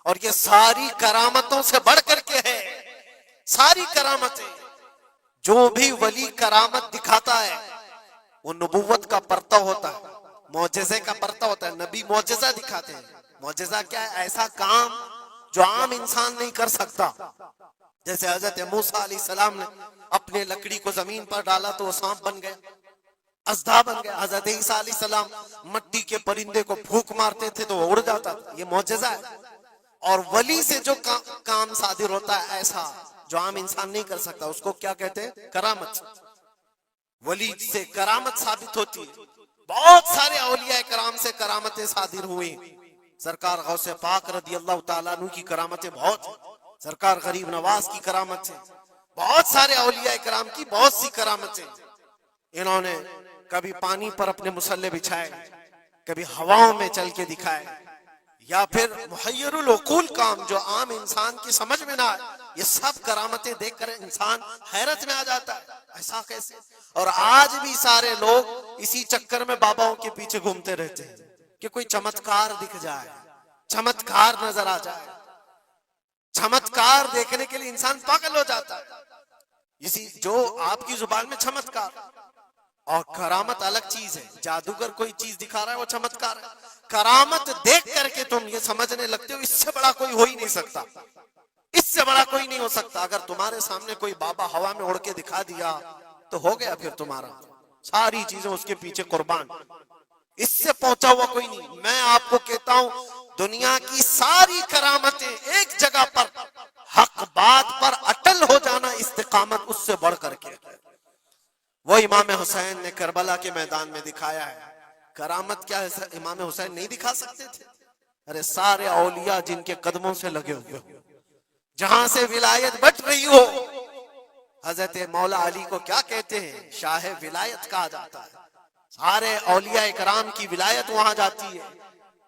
اور یہ ساری کرامتوں سے بڑھ کر کے ہے، ساری کرامتیں۔ جو بھی ولی کرامت دکھاتا ہے وہ نبوت کا پرتو ہوتا ہے، معجزے کا پرتو ہوتا ہے۔ نبی معجزہ دکھاتے ہیں۔ معجزہ کیا ہے؟ ایسا کام جو عام انسان نہیں کر سکتا۔ جیسے حضرت موسیٰ علیہ السلام نے اپنے لکڑی کو زمین پر ڈالا تو وہ سانپ بن گیا، اژدھا بن گیا۔ حضرت عیسیٰ علیہ السلام مٹی کے پرندے کو پھونک مارتے تھے تو وہ اڑ جاتا تھا، یہ معجزہ ہے۔ اور ولی سے جو کام صادر ہوتا ہے ایسا جو عام انسان نہیں کر سکتا، اس کو کیا کہتے ہیں؟ کرامت۔ ولی سے کرامت ثابت ہوتی ہے۔ بہت سارے اولیاء کرام سے کرامتیں صادر ہوئی۔ سرکار غوث پاک رضی اللہ تعالیٰ عنہ کی کرامتیں بہت ہیں، سرکار غریب نواز کی کرامت ہے، بہت سارے اولیاء کرام کی بہت سی کرامتیں۔ انہوں نے کبھی پانی پر اپنے مصلے بچھائے، کبھی ہواؤں میں چل کے دکھائے، یا پھر محیر العقول کام جو عام انسان کی سمجھ میں نہ آئے، یہ سب کرامتیں دیکھ کر انسان حیرت میں آ جاتا ہے، ایسا کیسے؟ اور آج بھی سارے لوگ اسی چکر میں باباؤں کے پیچھے گھومتے رہتے ہیں کہ کوئی چمتکار دکھ جائے، چمتکار نظر آ جائے۔ چمتکار دیکھنے کے لیے انسان پاگل ہو جاتا ہے، اسی جو آپ کی زبان میں چمتکار اور کرامت الگ چیز ہے۔ جادوگر کوئی چیز دکھا رہا ہے وہ چمتکار ہے، کرامت دیکھ کر کے تم یہ سمجھنے لگتے ہو اس سے بڑا کوئی ہو ہی نہیں سکتا، اس سے بڑا کوئی نہیں ہو سکتا۔ اگر تمہارے سامنے کوئی بابا ہوا میں اڑ کے دکھا دیا تو ہو گیا پھر تمہارا، ساری چیزیں اس کے پیچھے قربان، اس سے پہنچا ہوا کوئی نہیں۔ میں آپ کو کہتا ہوں دنیا کی ساری کرامتیں ایک جگہ پر حق بات پر اٹل ہو جانا استقامت اس سے بڑھ کر کے۔ وہ امام حسین نے کربلا کے میدان میں دکھایا ہے۔ کرامت کیا ہے؟ امام حسین نہیں دکھا سکتے تھے؟ ارے سارے اولیاء جن کے قدموں سے لگے ہوئے ہو، جہاں سے ولایت بٹ رہی ہو، حضرت مولا علی کو کیا کہتے ہیں؟ شاہ ولایت کہا جاتا ہے، سارے اولیاء کرام کی ولایت وہاں جاتی ہے۔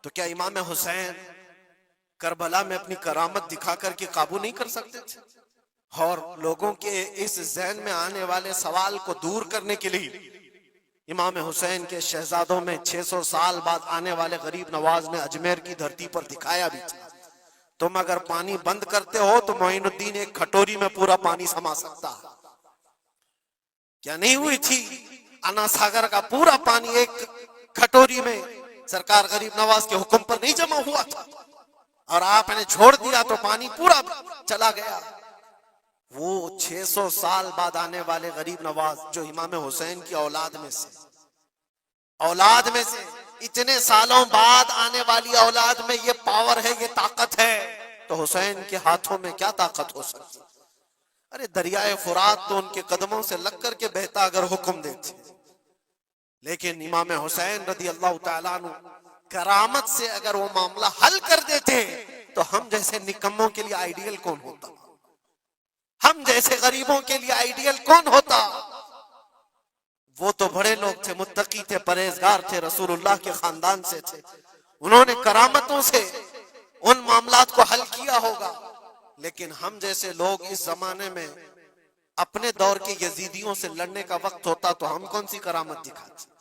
تو کیا امام حسین کربلا میں اپنی کرامت دکھا کر کے قابو نہیں کر سکتے تھے؟ اور لوگوں کے اس ذہن میں آنے والے سوال کو دور کرنے کے لیے امام حسین کے شہزادوں میں 600 سال بعد آنے والے غریب نواز نے اجمیر کی دھرتی پر دکھایا بھی تھا، تم اگر پانی بند کرتے ہو تو معین الدین ایک کھٹوری میں پورا پانی سما سکتا ہے۔ کیا نہیں ہوئی تھی؟ انا ساگر کا پورا پانی ایک کھٹوری میں سرکار غریب نواز کے حکم پر نہیں جمع ہوا تھا، اور آپ نے چھوڑ دیا تو پانی پورا چلا گیا۔ وہ 600 سال بعد آنے والے غریب نواز جو امام حسین کی اولاد میں سے اتنے سالوں بعد آنے والی اولاد میں یہ پاور ہے، یہ طاقت ہے، تو حسین کے ہاتھوں میں کیا طاقت ہو سکتی؟ ارے دریائے فرات تو ان کے قدموں سے لگ کر کے بہتا اگر حکم دیتے، لیکن امام حسین رضی اللہ تعالیٰ عنہ کرامت سے اگر وہ معاملہ حل کر دیتے تو ہم جیسے نکموں کے لیے آئیڈیل کون ہوتا؟ ہم جیسے غریبوں کے لیے آئیڈیل کون ہوتا؟ وہ تو بڑے لوگ تھے، متقی تھے، پرہیزگار تھے، رسول اللہ کے خاندان سے تھے، انہوں نے کرامتوں سے ان معاملات کو حل کیا ہوگا۔ لیکن ہم جیسے لوگ اس زمانے میں اپنے دور کے یزیدیوں سے لڑنے کا وقت ہوتا تو ہم کون سی کرامت دکھاتے؟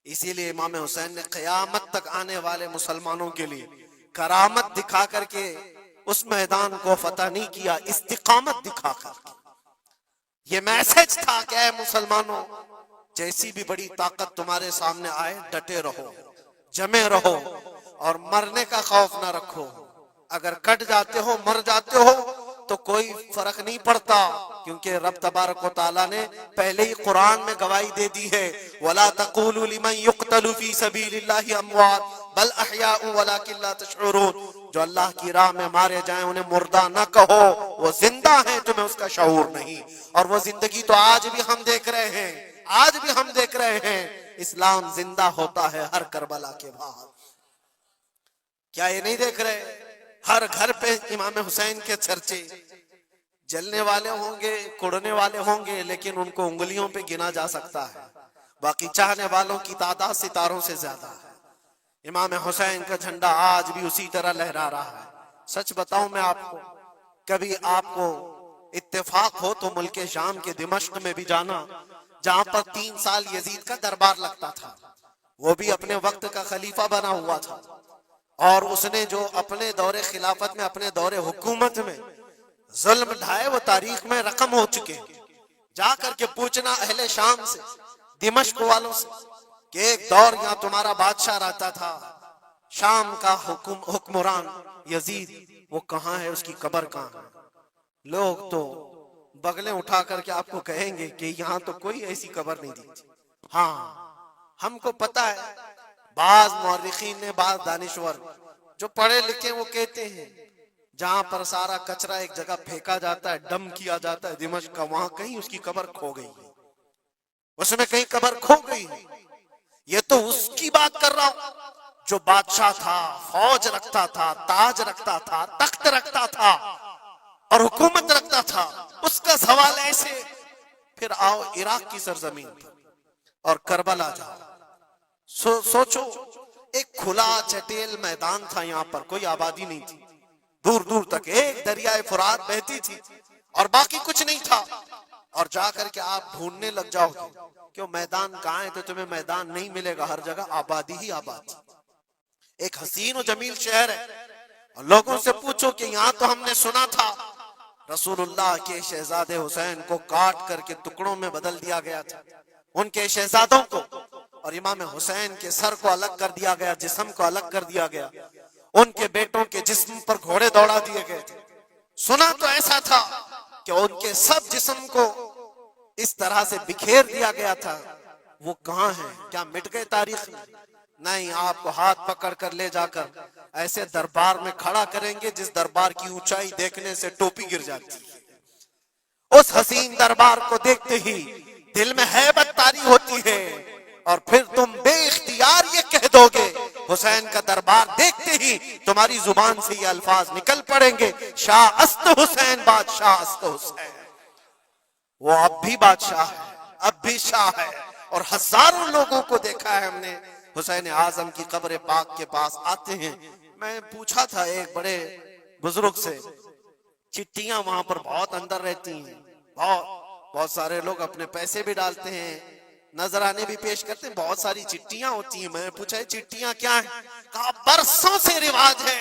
اسی لیے امام حسین نے قیامت تک آنے والے مسلمانوں کے لیے کرامت دکھا کر کے اس میدان کو فتح نہیں کیا، استقامت دکھا کر۔ یہ میسج تھا کہ اے مسلمانوں، جیسی بھی بڑی طاقت تمہارے سامنے آئے ڈٹے رہو، جمے رہو، اور مرنے کا خوف نہ رکھو۔ اگر کٹ جاتے ہو، مر جاتے ہو تو کوئی فرق نہیں پڑتا، کیونکہ رب تبارک و تعالیٰ نے پہلے ہی قرآن میں گواہی دے دی ہے وَلَا تَقُولُوا لِمَنْ يُقْتَلُ فِي سَبِيلِ اللَّهِ أَمْوَاتٌ بَلْ أَحْيَاءٌ وَلَكِنْ لَا تَشْعُرُونَ۔ جو اللہ کی راہ میں مارے جائیں انہیں مردہ نہ کہو، وہ زندہ ہیں، تمہیں اس کا شعور نہیں۔ اور وہ زندگی تو آج بھی ہم دیکھ رہے ہیں، آج بھی ہم دیکھ رہے ہیں، اسلام زندہ ہوتا ہے ہر کربلا کے بعد۔ کیا یہ نہیں دیکھ رہے؟ ہر گھر پہ امام حسین کے چرچے، جلنے والے ہوں گے، کڑنے والے ہوں گے، لیکن ان کو انگلیوں پہ گنا جا سکتا ہے، باقی چاہنے والوں کی تعداد ستاروں سے زیادہ ہے۔ امام حسین کا جھنڈا آج بھی اسی طرح لہرا رہا ہے۔ سچ بتاؤں میں آپ کو، کبھی آپ کو اتفاق ہو تو ملک شام کے دمشق میں بھی جانا، جہاں پر 3 سال یزید کا دربار لگتا تھا، وہ بھی اپنے وقت کا خلیفہ بنا ہوا تھا، اور اس نے جو اپنے دور خلافت میں، اپنے دور حکومت میں ظلم ڈھائے وہ تاریخ میں رقم ہو چکے۔ جا کر کے پوچھنا اہل شام سے، دمشق والوں سے، کہ ایک دور یہاں تمہارا بادشاہ رہتا تھا، شام کا حکمران یزید، وہ کہاں ہے، اس کی قبر کہاں ہے؟ لوگ تو بغلیں اٹھا کر کے آپ کو کہیں گے کہ یہاں تو کوئی ایسی قبر نہیں دی۔ ہاں ہم کو پتا ہے، بعض مورخین نے، بعض دانشور جو پڑھے لکھے وہ کہتے ہیں جہاں پر سارا کچرا ایک جگہ پھینکا جاتا ہے، ڈم کیا جاتا ہے دمشق کا، وہاں کہیں اس کی قبر کھو گئی ہے، اس میں کہیں قبر کھو گئی ہے۔ یہ تو اس کی بات کر رہا ہوں جو بادشاہ تھا، فوج رکھتا تھا، تاج رکھتا تھا، تخت رکھتا تھا اور حکومت رکھتا تھا، اس کا سوال ایسے۔ پھر آؤ عراق کی سرزمین پر اور کربلا جاؤ، سوچو ایک کھلا چٹیل میدان تھا، یہاں پر کوئی آبادی نہیں تھی، دور دور تک ایک دریائے فرات بہتی تھی اور باقی کچھ نہیں تھا، اور جا کر کے آپ ڈھونڈنے لگ جاؤ گے کہ وہ میدان کہاں ہے تو تمہیں میدان نہیں ملے گا، ہر جگہ آبادی ہی آبادی۔ ایک حسین و جمیل شہر ہے، اور لوگوں سے پوچھو کہ یہاں تو ہم نے سنا تھا رسول اللہ کے شہزادے حسین کو کاٹ کر کے ٹکڑوں میں بدل دیا گیا تھا، ان کے شہزادوں کو، اور امام حسین کے سر کو الگ کر دیا گیا، جسم کو الگ کر دیا گیا، ان کے بیٹوں کے جسم پر گھوڑے دوڑا دیے گئے تھے۔ سنا تو ایسا تھا کہ ان کے سب جسم کو اس طرح سے بکھیر دیا گیا تھا، وہ کہاں ہیں؟ کیا مٹ گئے تاریخ میں؟ نہیں، آپ کو ہاتھ پکڑ کر لے جا کر ایسے دربار میں کھڑا کریں گے جس دربار کی اونچائی دیکھنے سے ٹوپی گر جاتی ہے۔ اس حسین دربار کو دیکھتے ہی دل میں ہیبت طاری ہوتی ہے، اور پھر تم بے اختیار یہ کہہ دو گے، حسین کا دربار دیکھتے ہی تمہاری زبان سے یہ الفاظ نکل پڑیں گے، شاہ است حسین، بادشاہ است حسین۔ وہ اب بھی بادشاہ ہے، اب بھی شاہ ہے، اور ہزاروں لوگوں کو دیکھا ہے ہم نے حسین اعظم کی قبر پاک کے پاس آتے ہیں۔ میں پوچھا تھا ایک بڑے بزرگ سے، چٹیاں وہاں پر بہت اندر رہتی ہیں، بہت سارے لوگ اپنے پیسے بھی ڈالتے ہیں، نذرانے بھی پیش کرتے ہیں، بہت ساری چٹیاں ہوتی ہیں۔ میں نے پوچھا چٹیاں کیا ہیں؟ کہا برسوں سے رواج ہے،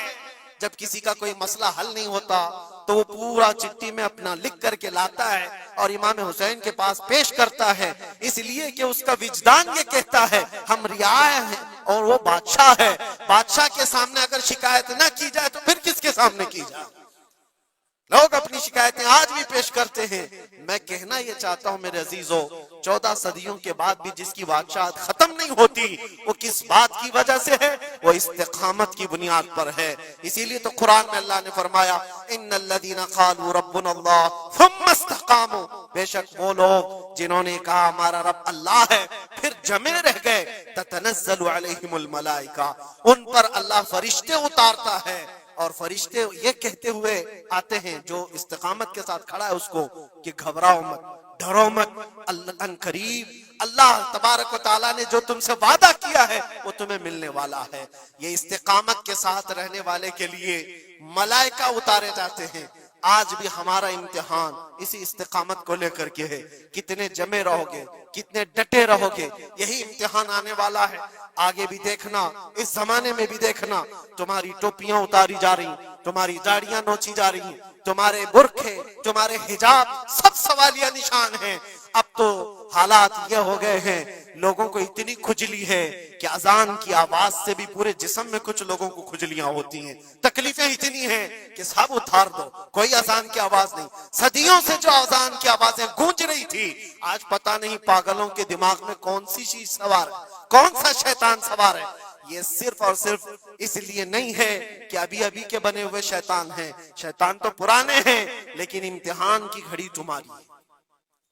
جب کسی کا کوئی مسئلہ حل نہیں ہوتا تو وہ پورا چٹی میں اپنا لکھ کر کے لاتا ہے اور امام حسین کے پاس پیش کرتا ہے، اس لیے کہ اس کا وجدان یہ کہتا ہے ہم رعایا ہیں اور وہ بادشاہ ہے، بادشاہ کے سامنے اگر شکایت نہ کی جائے تو پھر کس کے سامنے کی جائے؟ لوگ اپنی شکایتیں آج بھی پیش کرتے ہیں۔ میں کہنا یہ چاہتا ہوں میرے عزیزو، 14 صدیوں کے بعد بھی جس کی بادشاہت ختم نہیں ہوتی، وہ کس بات کی وجہ سے ہے؟ وہ استقامت کی بنیاد پر ہے۔ اسی لیے تو قرآن میں اللہ نے فرمایا ان الذین قالوا ربنا اللہ ثم استقاموا، بے شک وہ لوگ جنہوں نے کہا ہمارا رب اللہ ہے پھر جمے رہ گئے، تتنزل علیہم الملائکہ، ان پر اللہ فرشتے اتارتا ہے، اور فرشتے یہ کہتے ہوئے آتے ہیں جو استقامت کے ساتھ کھڑا ہے اس کو کہ گھبراؤ مت، ڈرو مت، ان قریب اللہ تبارک و تعالیٰ نے جو تم سے وعدہ کیا ہے وہ تمہیں ملنے والا ہے۔ یہ استقامت کے ساتھ رہنے والے کے لیے ملائکہ اتارے جاتے ہیں۔ آج بھی ہمارا امتحان اسی استقامت کو لے کر کے ہے، کتنے جمے رہو گے، کتنے ڈٹے رہو گے، یہی امتحان آنے والا ہے۔ آگے بھی دیکھنا، اس زمانے میں بھی دیکھنا، تمہاری ٹوپیاں اتاری جا رہی، تمہاری داڑیاں نوچی جا رہی، تمہارے برقعے، تمہارے حجاب سب سوالیہ نشان ہیں۔ اب تو حالات یہ ہو گئے ہیں، لوگوں کو اتنی کھجلی ہے کہ اذان کی آواز سے بھی پورے جسم میں کچھ لوگوں کو کھجلیاں ہوتی ہیں، تکلیفیں اتنی ہیں کہ سب اتار دو، کوئی اذان کی آواز نہیں۔ صدیوں سے جو اذان کی آوازیں گونج رہی تھی، آج پتہ نہیں پاگلوں کے دماغ میں کون سی چیز سوار ہے، کون سا شیطان سوار ہے۔ یہ صرف اور صرف اس لیے نہیں ہے کہ ابھی ابھی کے بنے ہوئے شیطان ہیں، شیطان تو پرانے ہیں، لیکن امتحان کی گھڑی تمہاری ہے،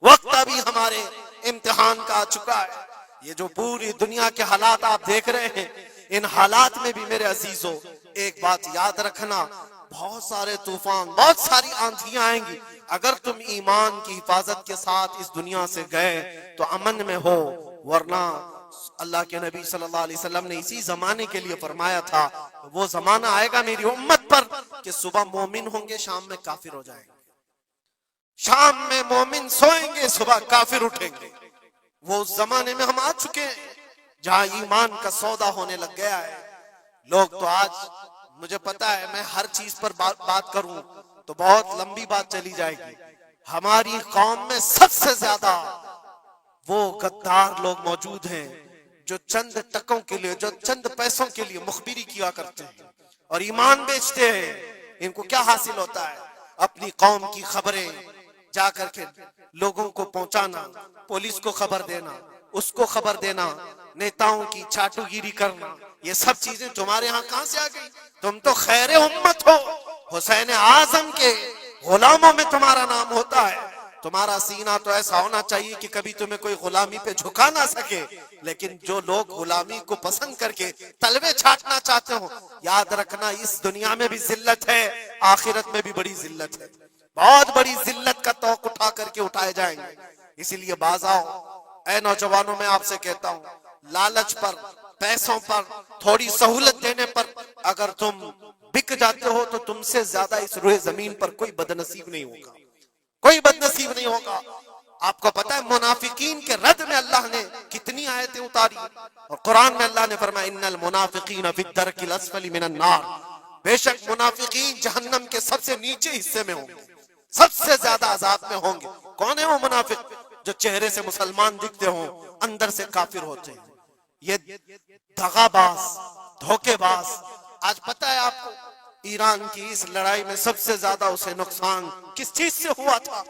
وقت ابھی ہمارے امتحان کا آ چکا ہے۔ یہ جو پوری دنیا کے حالات آپ دیکھ رہے ہیں، ان حالات میں بھی میرے عزیزو ایک بات یاد رکھنا، بہت سارے طوفان، بہت ساری آندھیاں آئیں گی، اگر تم ایمان کی حفاظت کے ساتھ اس دنیا سے گئے تو امن میں ہو، ورنہ اللہ کے نبی صلی اللہ علیہ وسلم نے اسی زمانے کے لیے فرمایا تھا وہ زمانہ آئے گا میری امت پر کہ صبح مومن ہوں گے، شام میں کافر ہو جائیں گے، شام میں مومن سوئیں گے، صبح کافر اٹھیں گے۔ وہ اس زمانے میں ہم آ چکے ہیں جہاں ایمان کا سودا ہونے لگ گیا ہے. لوگ تو آج مجھے پتا ہے میں ہر چیز پر بات کروں تو بہت لمبی بات چلی جائے گی. ہماری قوم میں سب سے زیادہ وہ غدار لوگ موجود ہیں جو چند ٹکوں کے لیے، جو چند پیسوں کے لیے مخبری کیا کرتے ہیں اور ایمان بیچتے ہیں. ان کو کیا حاصل ہوتا ہے؟ اپنی قوم کی خبریں جا کر کے لوگوں کو پہنچانا، پولیس کو خبر دینا، اس کو خبر دینا، نیتاؤں کی چاٹو گیری کرنا. یہ سب چیزیں تمہارے ہاں کہاں سے آ گئی؟ تم تو خیر امت ہو. حسین اعظم کے غلاموں میں تمہارا نام ہوتا ہے. تمہارا سینہ تو ایسا ہونا چاہیے کہ کبھی تمہیں کوئی غلامی پہ جھکا نہ سکے. لیکن جو لوگ غلامی کو پسند کر کے تلوے چھاٹنا چاہتے ہو، یاد رکھنا اس دنیا میں بھی ذلت ہے، آخرت میں بھی بڑی ذلت ہے. بہت بڑی ذلت کا توق اٹھا کر کے اٹھائے جائیں گے. اسی لیے باز آؤ اے نوجوانوں، میں آپ سے کہتا ہوں، لالچ پر، پیسوں پر، تھوڑی سہولت دینے پر اگر تم بک جاتے ہو تو تم سے زیادہ اس روئے زمین پر کوئی بدنصیب نہیں ہوگا، کوئی بدنصیب نہیں ہوگا. آپ کو پتا ہے منافقین کے رد میں اللہ نے کتنی آیتیں اتاری، اور قرآن میں اللہ نے فرمایا ان المنافقین فی الدرک الاسفل من النار، بے شک منافقین جہنم کے سب سے نیچے حصے میں ہوں گے، سب سے زیادہ عذاب میں ہوں گے. کون ہے وہ منافق؟ جو چہرے سے مسلمان دکھتے ہوں اندر سے کافر ہوتے ہیں. یہ دغا باز، دھوکے باز. آج پتہ ہے آپ کو ایران کی اس لڑائی میں سب سے زیادہ اسے نقصان کس چیز سے ہوا تھا؟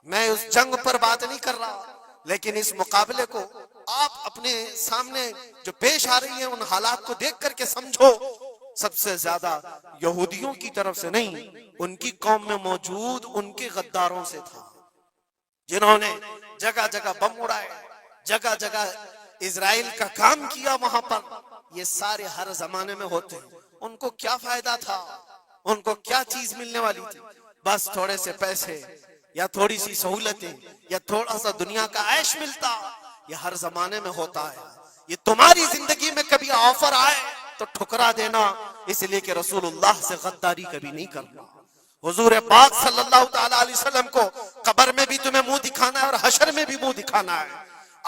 میں اس جنگ پر بات نہیں کر رہا، لیکن اس مقابلے کو آپ اپنے سامنے جو پیش آ رہی ہیں ان حالات کو دیکھ کر کے سمجھو. سب سے زیادہ یہودیوں کی طرف سے نہیں، ان کی قوم میں موجود ان کے غداروں سے تھا، جنہوں نے جگہ جگہ بم اڑائے، جگہ جگہ اسرائیل کا کام کیا وہاں پر. یہ سارے ہر زمانے میں ہوتے ہیں. ان کو کیا فائدہ تھا؟ ان کو کیا چیز ملنے والی تھی؟ بس تھوڑے سے پیسے یا تھوڑی سی سہولتیں یا تھوڑا سا دنیا کا عیش ملتا. یہ ہر زمانے میں ہوتا ہے. یہ تمہاری زندگی میں کبھی آفر آئے تو ٹھکرا دینا، اس لیے کہ رسول اللہ سے غداری کبھی نہیں کرنا. حضور پاک صلی اللہ تعالی علیہ وسلم کو قبر میں بھی تمہیں منہ دکھانا ہے اور حشر میں بھی منہ دکھانا ہے.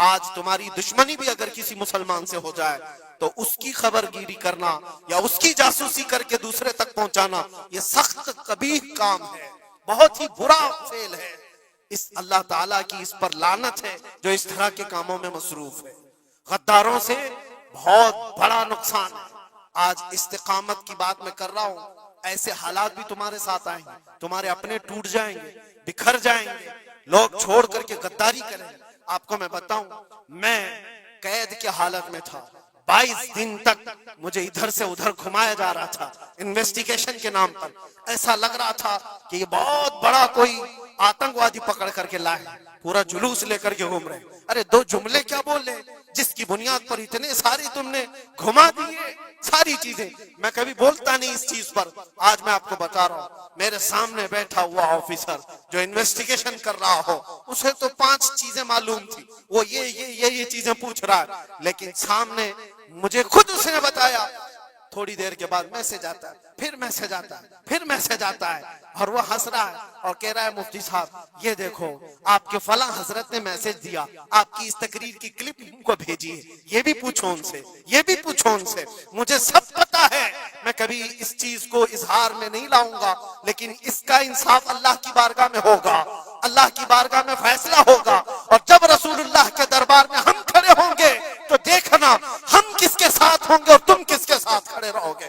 آج تمہاری دشمنی بھی اگر کسی مسلمان سے ہو جائے تو اس کی خبر گیری کرنا یا اس کی جاسوسی کر کے دوسرے تک پہنچانا، یہ سخت قبیح کام ہے، بہت ہی برا فعل ہے. اس اللہ تعالیٰ کی اس پر لعنت ہے جو اس طرح کے کاموں میں مصروف ہے. غداروں سے بہت بڑا نقصان ہے. آج استقامت کی بات میں کر رہا ہوں، ایسے حالات بھی تمہارے ساتھ آئیں گے، تمہارے اپنے ٹوٹ جائیں گے، بکھر جائیں گے، لوگ چھوڑ کر کے غداری کریں. آپ کو میں بتاؤں، میں قید کے حالت میں تھا، 22 دن تک مجھے ادھر سے ادھر گھمایا جا رہا تھا انویسٹیگیشن کے نام پر. ایسا لگ رہا تھا کہ یہ بہت بڑا کوئی آتنکوادی پکڑ کر کے لائے، پورا جلوس لے کر کے گھوم رہے. ارے دو جملے کیا بول لے جس کی بنیاد پر اتنے ساری تم نے گھما دیے ساری چیزیں. میں کبھی بولتا نہیں اس چیز پر. آج میں آپ کو بتا رہا ہوں، میرے سامنے بیٹھا ہوا آفیسر جو انویسٹیگیشن کر رہا ہو، اسے تو 5 چیزیں معلوم تھی، وہ یہ چیزیں پوچھ رہا ہے، لیکن سامنے مجھے خود اس نے بتایا. تھوڑی دیر کے بعد میسج آتا ہے، پھر میسج آتا ہے، پھر میسج آتا ہے، اور وہ ہنس رہا ہے اور کہہ رہا ہے مفتی صاحب یہ دیکھو آپ کے فلاں حضرت نے میسج دیا، آپ کی اس تقریر کی کلپ ان کو بھیجیے، یہ بھی پوچھو ان سے، یہ بھی پوچھو ان سے. مجھے سب پتا ہے، میں کبھی اس چیز کو اظہار میں نہیں لاؤں گا، لیکن اس کا انصاف اللہ کی بارگاہ میں ہوگا، اللہ کی بارگاہ میں فیصلہ ہوگا. اور جب رسول اللہ کے دربار میں ہم کھڑے ہوں گے تو دیکھنا ہم کس کے ساتھ ہوں گے اور تم کس کے ساتھ کھڑے رہو گے.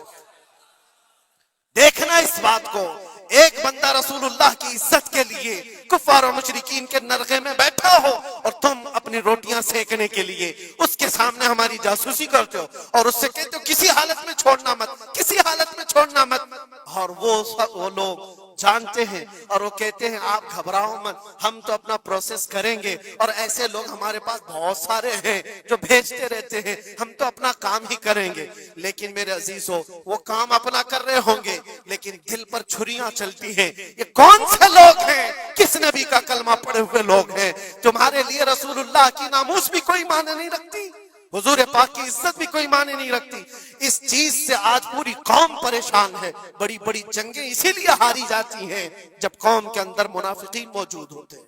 دیکھنا اس بات کو. ایک بندہ رسول اللہ کی عزت کے لیے کفار و مشرکین کے نرغے میں بیٹھا ہو اور تم اپنی روٹیاں سیکنے کے لیے اس کے سامنے ہماری جاسوسی کرتے ہو اور اس سے کہتے ہو کسی حالت میں چھوڑنا مت، کسی حالت میں چھوڑنا مت. اور وہ لوگ جانتے ہیں اور وہ کہتے ہیں آپ گھبراؤ مت، ہم تو اپنا پروسیس کریں گے. اور ایسے لوگ ہمارے پاس بہت سارے ہیں جو بھیجتے رہتے ہیں، ہم تو اپنا کام ہی کریں گے. لیکن میرے عزیزو، وہ کام اپنا کر رہے ہوں گے لیکن دل پر چھریاں چلتی ہیں. یہ کون سے لوگ ہیں؟ کس نبی کا کلمہ پڑے ہوئے لوگ ہیں؟ تمہارے لیے رسول اللہ کی ناموس بھی کوئی معنی نہیں رکھتی، حضور پاک کی عزت بھی کوئی معنی نہیں رکھتی. اس چیز سے آج پوری قوم پریشان ہے. بڑی بڑی جنگیں اسی لیے ہاری جاتی ہیں جب قوم کے اندر منافقین موجود ہوتے ہیں.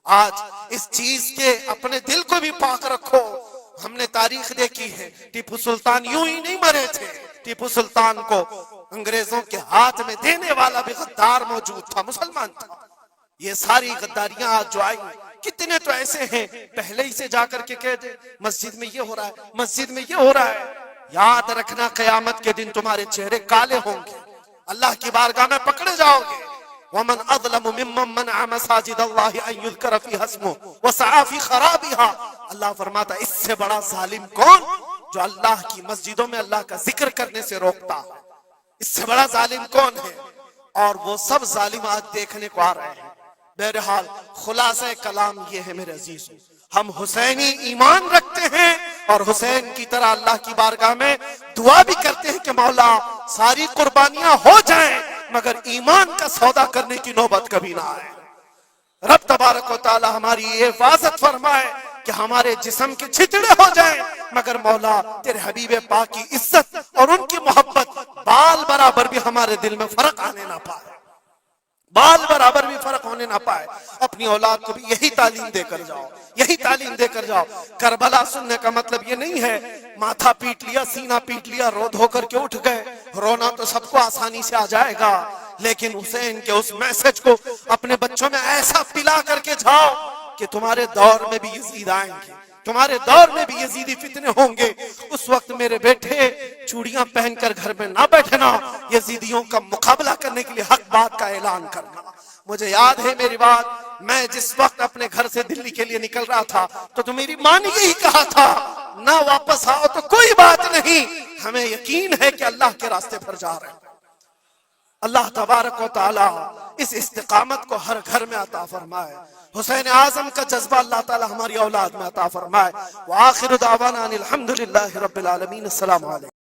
آج اس چیز کے اپنے دل کو بھی پاک رکھو. ہم نے تاریخ دیکھی ہے، ٹیپو سلطان یوں ہی نہیں مرے تھے، ٹیپو سلطان کو انگریزوں کے ہاتھ میں دینے والا بھی غدار موجود تھا، مسلمان تھا۔ یہ ساری غداریاں آج جو آئی، کتنے تو ایسے ہیں پہلے ہی سے جا کر کے کہہ دے مسجد میں یہ ہو رہا ہے، مسجد میں یہ ہو رہا ہے۔ یاد رکھنا قیامت کے دن تمہارے چہرے کالے ہوں گے، اللہ کی بارگاہ میں پکڑے جاؤ گے۔ وَمَنْ أَظْلَمُ مِمَّنْ مَنَعَ مَسَاجِدَ اللَّهِ أَنْ يُذْكَرَ فِيهَا اسْمُهُ وَسَعَى فِي خَرَابِهَا۔ اللہ فرماتا ہے اس سے بڑا ظالم کون جو اللہ کی مسجدوں میں اللہ کا ذکر کرنے سے روکتا، اس سے بڑا ظالم کون ہے؟ اور وہ سب ظالم آج دیکھنے کو آ رہے ہیں۔ بہرحال خلاصہ کلام یہ ہے میرے عزیزو، ہم حسینی ایمان رکھتے ہیں اور حسین کی طرح اللہ کی بارگاہ میں دعا بھی کرتے ہیں کہ مولا ساری قربانیاں ہو جائیں مگر ایمان کا سودا کرنے کی نوبت کبھی نہ آئے۔ رب تبارک و تعالی ہماری یہ حفاظت فرمائے کہ ہمارے جسم کے چھتڑے ہو جائیں مگر مولا تیرے حبیب پاک کی عزت اور ان کی محبت بال برابر بھی ہمارے دل میں فرق آنے نہ پائے، بال برابر بھی فرق ہونے نہ پائے۔ اپنی اولاد کو بھی یہی تعلیم دے کر جاؤ، یہی تعلیم دے کر جاؤ۔ کربلا سننے کا مطلب یہ نہیں ہے ماتھا پیٹ لیا، سینہ پیٹ لیا، رو دھو کر کے اٹھ گئے۔ رونا تو سب کو آسانی سے آ جائے گا، لیکن حسین کے اس میسج کو اپنے بچوں میں ایسا پلا کر کے جاؤ کہ تمہارے دور میں بھی یزید آئیں گے، تمہارے دور میں بھی یزیدی فتنے ہوں گے۔ اس وقت میرے بیٹے چوڑیاں پہن کر گھر میں نہ بیٹھنا، یزیدیوں کا مقابلہ کرنے کے لیے حق بات کا اعلان کرنا۔ مجھے یاد ہے میری بات، میں جس وقت اپنے گھر سے دلی کے لیے نکل رہا تھا تو میری ماں نے یہی کہا تھا نہ واپس آؤ تو کوئی بات نہیں، ہمیں یقین ہے کہ اللہ کے راستے پر جا رہے ہیں۔ اللہ تبارک و تعالی اس استقامت کو ہر گھر میں عطا فرمائے، حسین اعظم کا جذبہ اللہ تعالی ہماری اولاد میں عطا فرمائے۔ وآخر دعوانا ان الحمدللہ رب العالمین۔ السلام علیکم۔